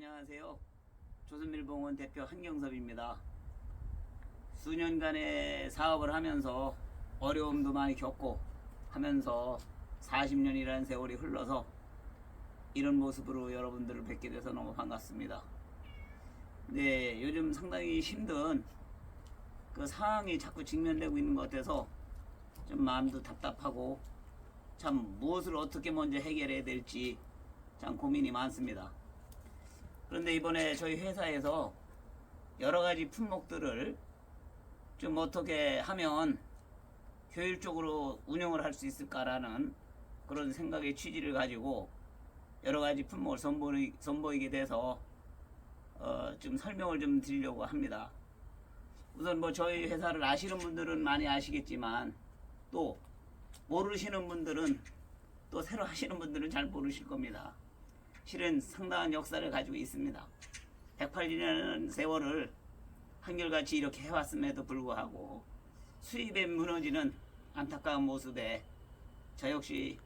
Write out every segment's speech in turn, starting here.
안녕하세요. 조선밀봉원 대표 한경섭입니다. 수년간의 사업을 하면서 어려움도 많이 겪고 하면서 40년이라는 세월이 흘러서 이런 모습으로 여러분들을 뵙게 돼서 너무 반갑습니다. 네, 요즘 상당히 힘든 그 상황이 자꾸 직면되고 있는 것 같아서 좀 마음도 답답하고 참 무엇을 어떻게 먼저 해결해야 될지 참 고민이 많습니다. 그런데 이번에 저희 회사에서 여러 가지 품목들을 좀 어떻게 하면 효율적으로 운영을 할 수 있을까라는 그런 생각의 취지를 가지고 여러 가지 품목을 선보이게 돼서 좀 설명을 좀 드리려고 합니다. 우선 뭐 저희 회사를 아시는 분들은 많이 아시겠지만 또 모르시는 분들은 또 새로 하시는 분들은 잘 모르실 겁니다. 실은 상당한 역사를 가지고 있습니다. 108년이라는 세월을 한결같이 이렇게 해왔음에도 불구하고 수입에 무너지는 안타까운 모습에 저 역시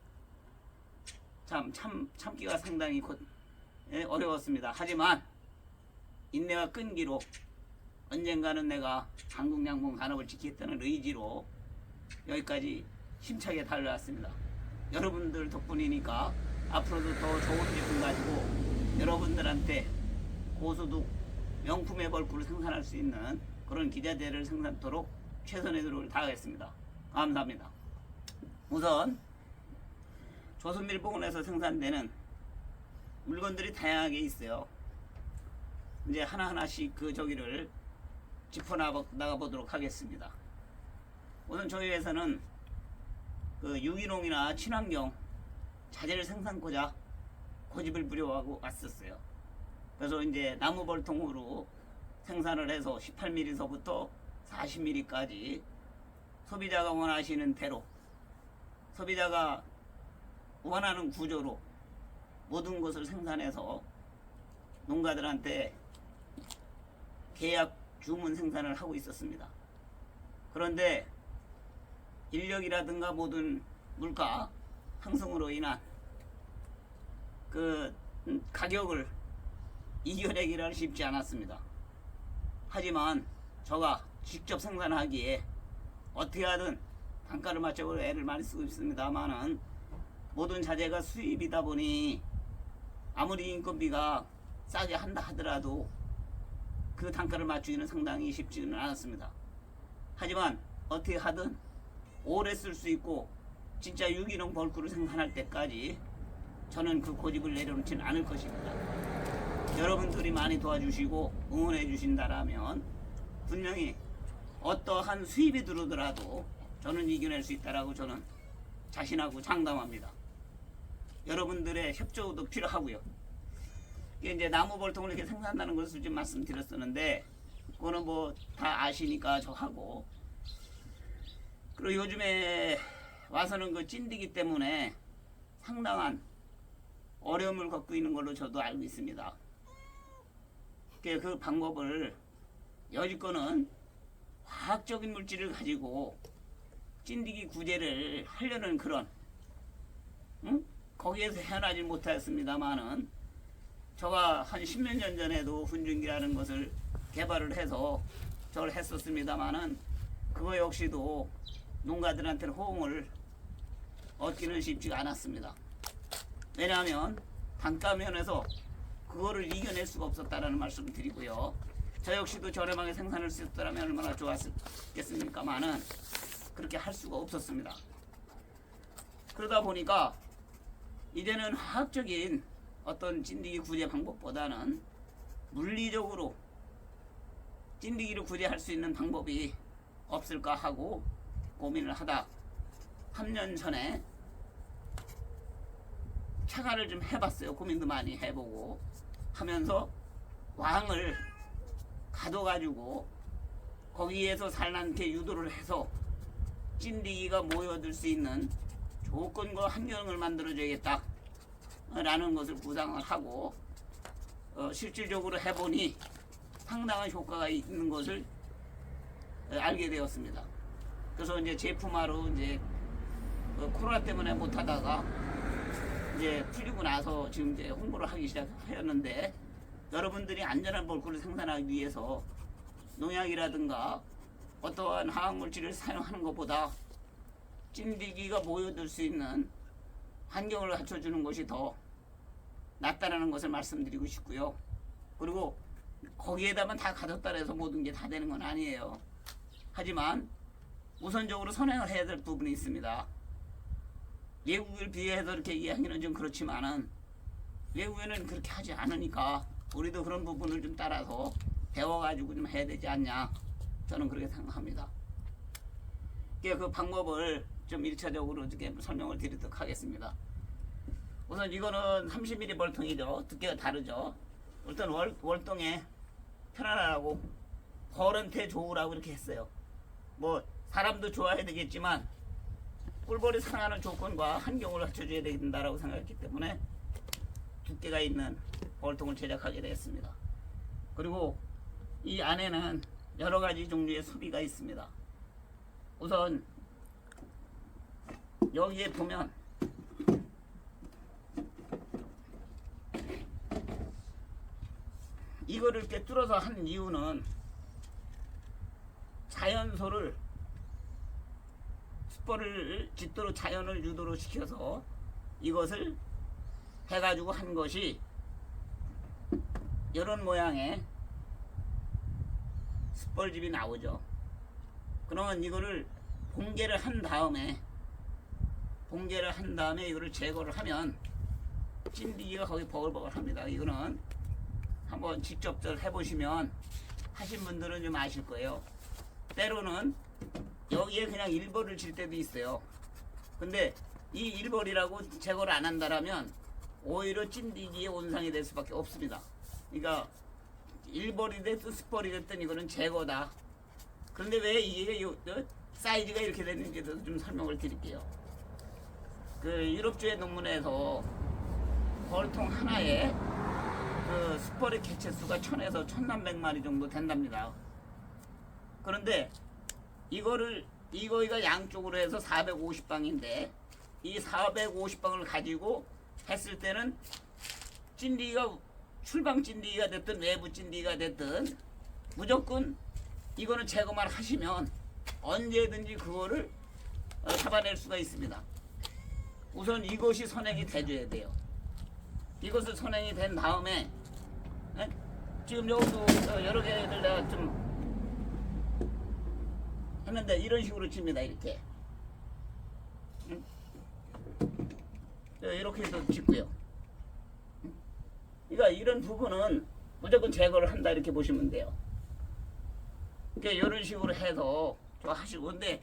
참기가 상당히 어려웠습니다. 하지만 인내와 끈기로 언젠가는 내가 한국양봉 산업을 지키겠다는 의지로 여기까지 힘차게 달려왔습니다. 여러분들 덕분이니까 앞으로도 더 좋은 제품 가지고 여러분들한테 고소득 명품의 벌꿀을 생산할 수 있는 그런 기자재를 생산토록 최선의 노력을 다하겠습니다. 감사합니다. 우선 조선밀봉원에서 생산되는 물건들이 다양하게 있어요. 이제 하나하나씩 그 저기를 짚어나가 보도록 하겠습니다. 우선 저희 회사는 그 유기농이나 친환경 자재를 생산하고자 고집을 부려하고 왔었어요. 그래서 이제 나무 벌통으로 생산을 해서 18mm서부터 40mm까지 소비자가 원하시는 대로 소비자가 원하는 구조로 모든 것을 생산해서 농가들한테 계약 주문 생산을 하고 있었습니다. 그런데 인력이라든가 모든 물가 상승으로 인한 그 가격을 이겨내기는 쉽지 않았습니다. 하지만 저가 직접 생산하기에 어떻게 하든 단가를 맞춰서 애를 많이 쓰고 있습니다만은 모든 자재가 수입이다 보니 아무리 인건비가 싸게 한다 하더라도 그 단가를 맞추기는 상당히 쉽지는 않았습니다. 하지만 어떻게 하든 오래 쓸 수 있고 진짜 유기농 벌꿀을 생산할 때까지 저는 그 고집을 내려놓지는 않을 것입니다. 여러분들이 많이 도와주시고 응원해 주신다라면 분명히 어떠한 수입이 들어오더라도 저는 이겨낼 수 있다라고 저는 자신하고 장담합니다. 여러분들의 협조도 필요하고요. 이게 이제 나무 벌통을 이렇게 생산한다는 것을 좀 말씀드렸었는데 그거는 뭐 다 아시니까 저 하고, 그리고 요즘에 와서는 그 찐디기 때문에 상당한 어려움을 겪고 있는 걸로 저도 알고 있습니다. 그 방법을 여지껏은 화학적인 물질을 가지고 찐디기 구제를 하려는 그런 거기에서 헤어나지 못하였습니다만은 저가 한 10몇 년 전에도 훈증기라는 것을 개발을 해서 저걸 했었습니다만은 그거 역시도 농가들한테는 호응을 얻기는 쉽지가 않았습니다. 왜냐하면 단가 면에서 그거를 이겨낼 수가 없었다라는 말씀을 드리고요. 저 역시도 저렴하게 생산할 수 있었다면 얼마나 좋았겠습니까만은 그렇게 할 수가 없었습니다. 그러다 보니까 이제는 화학적인 어떤 찐디기 구제 방법보다는 물리적으로 찐디기를 구제할 수 있는 방법이 없을까 하고 고민을 하다 3년 전에 차가를 좀 해봤어요. 고민도 많이 해보고 하면서 왕을 가둬가지고 거기에서 산란케 유도를 해서 찐디기가 모여들 수 있는 조건과 환경을 만들어줘야겠다 라는 것을 구상을 하고 실질적으로 해보니 상당한 효과가 있는 것을 알게 되었습니다. 그래서 이제 제품화로 이제 코로나 때문에 못하다가 이제 풀리고 나서 지금 이제 홍보를 하기 시작했는데 여러분들이 안전한 벌꿀을 생산하기 위해서 농약이라든가 어떠한 화학물질을 사용하는 것보다 찐디기가 모여들 수 있는 환경을 갖춰주는 것이 더 낫다라는 것을 말씀드리고 싶고요. 그리고 거기에다만 다 가졌다 해서 모든 게 다 되는 건 아니에요. 하지만 우선적으로 선행을 해야 될 부분이 있습니다. 외국을 비해서 이렇게 이야기는 좀 그렇지만은 외국에는 그렇게 하지 않으니까 우리도 그런 부분을 좀 따라서 배워가지고 좀 해야 되지 않냐, 저는 그렇게 생각합니다. 그 방법을 좀 1차적으로 이렇게 설명을 드리도록 하겠습니다. 우선 이거는 30mm 벌통이죠. 두께가 다르죠. 일단 월동에 편안하고 벌한테 좋으라고 이렇게 했어요. 뭐 사람도 좋아해야 되겠지만 꿀벌이 사랑하는 조건과 환경을 갖춰줘야 된다라고 생각했기 때문에 두께가 있는 벌통을 제작하게 되었습니다. 그리고 이 안에는 여러 가지 종류의 소비가 있습니다. 우선 여기에 보면 이거를 이렇게 뚫어서 한 이유는 자연소를 숯벌을 짓도록 자연을 유도로 시켜서 이것을 해가지고 한 것이 이런 모양의 숯벌집이 나오죠. 그러면 이거를 봉개를 한 다음에 이거를 제거를 하면 찐디기가 거기 버글버글합니다. 이거는 한번 직접 해보시면 하신 분들은 좀 아실 거예요. 때로는 여기에 그냥 일벌을 질 때도 있어요. 근데 이 일벌이라고 제거를 안 한다라면 오히려 찐디기의 온상이 될 수밖에 없습니다. 그러니까 일벌이 됐든 숯벌이 됐든 이거는 제거다. 그런데 왜 이게 사이즈가 이렇게 됐는지도 좀 설명을 드릴게요. 그 유럽주의 논문에서 벌통 하나에 그 숯벌의 개체수가 1000에서 1300마리 정도 된답니다. 그런데 이거가 양쪽으로 해서 450방인데 이 450방을 가지고 했을 때는 찐디기가 출방 찐디기가 됐든 외부 찐디기가 됐든 무조건 이거는 제거만 하시면 언제든지 그거를 잡아낼 수가 있습니다. 우선 이것이 선행이 돼줘야 돼요. 이것을 선행이 된 다음에 지금 여기도 여러 개들 내가 좀 했는데 이런 식으로 칩니다. 이렇게 이렇게도 짚고요. 그러니까 이런 부분은 무조건 제거를 한다 이렇게 보시면 돼요. 그러니까 이런 식으로 해서 하시고, 근데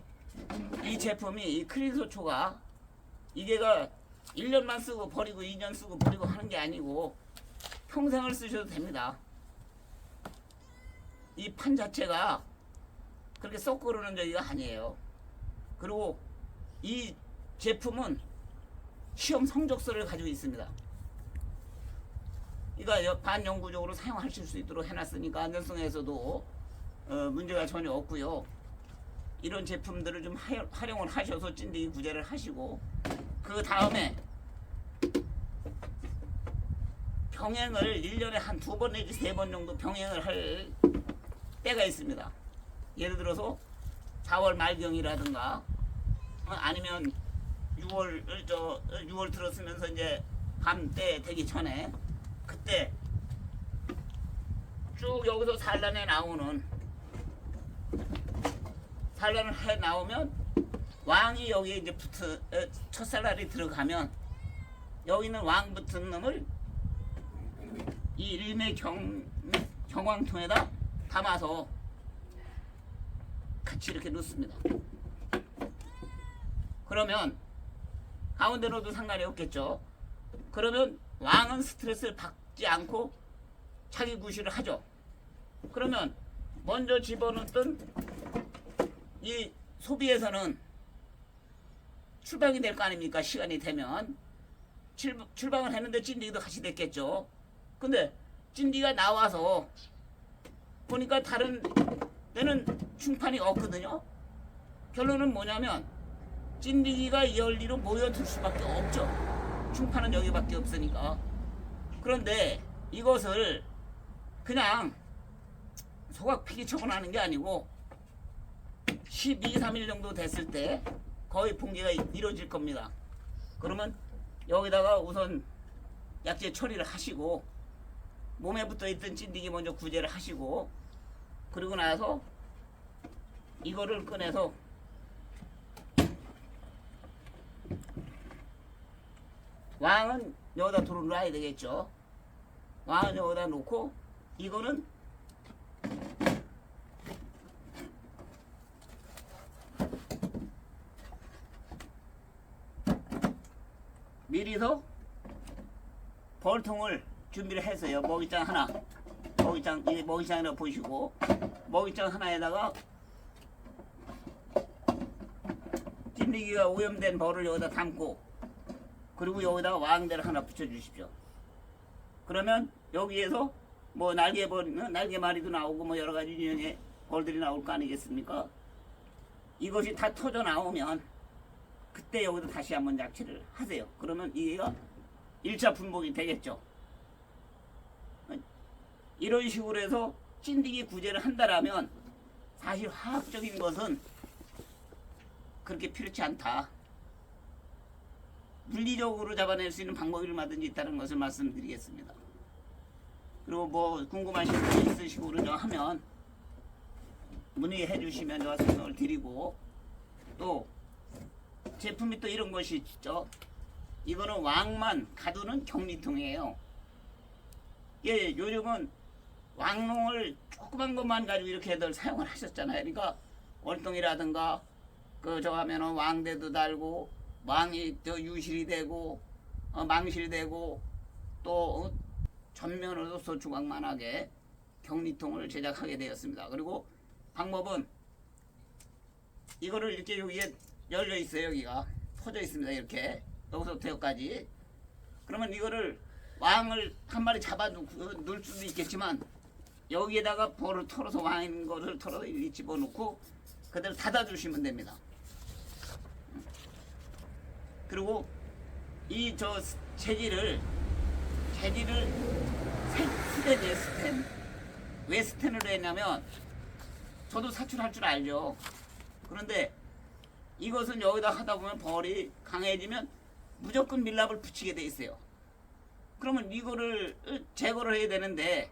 이 제품이 이 크린소초가 이게가 1년만 쓰고 버리고 2년 쓰고 버리고 하는 게 아니고 평생을 쓰셔도 됩니다. 이 판 자체가 그렇게 썩 고르는 저기가 아니에요. 그리고 이 제품은 시험 성적서를 가지고 있습니다. 그러니까 반영구적으로 사용하실 수 있도록 해놨으니까 안전성에서도 문제가 전혀 없고요. 이런 제품들을 좀 활용을 하셔서 찐디기 구제를 하시고, 그 다음에 병행을 1년에 한 2번 내지 3번 정도 병행을 할 때가 있습니다. 예를 들어서 4월 말경이라든가 아니면 6월 들었으면서 이제 밤 때 되기 전에 그때 쭉 여기서 산란에 나오는 산란을 해 나오면 왕이 여기에 이제 첫살날이 들어가면 여기 있는 왕 붙은 놈을 이 일매 경왕통에다 담아서 같이 이렇게 넣습니다. 그러면 가운데 넣어도 상관이 없겠죠. 그러면 왕은 스트레스를 받지 않고 자기 구실을 하죠. 그러면 먼저 집어넣었던 이 소비에서는 출방이 될 거 아닙니까? 시간이 되면 출방을 했는데 찐디기도 같이 됐겠죠. 근데 찐디기가 나와서 보니까 다른 데는 충판이 없거든요. 결론은 뭐냐면 찐디기가 이 열리로 모여들 수밖에 없죠. 충판은 여기밖에 없으니까. 그런데 이것을 그냥 소각 피기 처분하는 게 아니고 12, 3일 정도 됐을 때 거의 붕괴가 이루어질 겁니다. 그러면 여기다가 우선 약재 처리를 하시고 몸에 붙어있던 찐득이 먼저 구제를 하시고 그리고 나서 이거를 꺼내서 왕은 여기다 도로 놔야 되겠죠. 왕은 여기다 놓고 이거는 미리서 벌통을 준비를 해서요. 먹이장 하나, 먹이장 이 먹이장이라 보시고 먹이장 하나에다가 찐득이가 오염된 벌을 여기다 담고 그리고 여기다가 왕대를 하나 붙여주십시오. 그러면 여기에서 뭐 날개벌이는 날개마리도 나오고 뭐 여러 가지 유형의 벌들이 나올 거 아니겠습니까? 이것이 다 터져 나오면 그때 여기다 다시 한번 약치를 하세요. 그러면 이게가 1차 분복이 되겠죠. 이런 식으로 해서 찐득이 구제를 한다라면 사실 화학적인 것은 그렇게 필요치 않다. 물리적으로 잡아낼 수 있는 방법이 얼마든지 있다는 것을 말씀드리겠습니다. 그리고 뭐 궁금하신 분 있으시고 그러죠 하면 문의해 주시면 제가 설명을 드리고 또 제품이 또 이런 것이 있죠. 이거는 왕만 가두는 격리통이에요. 예, 요즘은 왕농을 조그만 것만 가지고 이렇게들 사용을 하셨잖아요. 그러니까 월동이라든가 그저 하면은 왕대도 달고 왕이 저 유실이 되고 망실이 되고 또 전면으로서 주광만하게 격리통을 제작하게 되었습니다. 그리고 방법은 이거를 이렇게 여기에 열려 있어요. 여기가 퍼져 있습니다. 이렇게 여기서부터 여기까지. 그러면 이거를 왕을 한 마리 잡아 놓을 수도 있겠지만 여기에다가 볼을 털어서 왕인 거를 털어서 이렇게 집어넣고 그대로 닫아 주시면 됩니다. 그리고 이 저 재질을 스텐이에요. 스텐. 왜 스텐으로 했냐면 저도 사출할 줄 알죠. 그런데 이것은 여기다 하다 보면 벌이 강해지면 무조건 밀랍을 붙이게 돼 있어요. 그러면 이거를 제거를 해야 되는데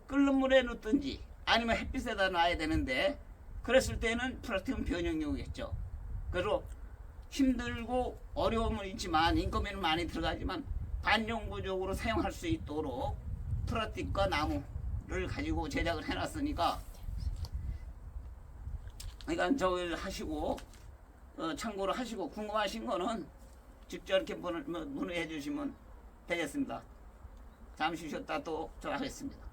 끓는 물에 넣든지 아니면 햇빛에다 놔야 되는데 그랬을 때는 플라스틱은 변형이 오겠죠. 그래서 힘들고 어려움은 있지만 인건비는 많이 들어가지만 반영구적으로 사용할 수 있도록 플라스틱과 나무를 가지고 제작을 해놨으니까 그러니까 저걸 하시고 참고로 하시고 궁금하신 거는 직접 이렇게 문의해 주시면 되겠습니다. 잠시 쉬었다 또 전화하겠습니다.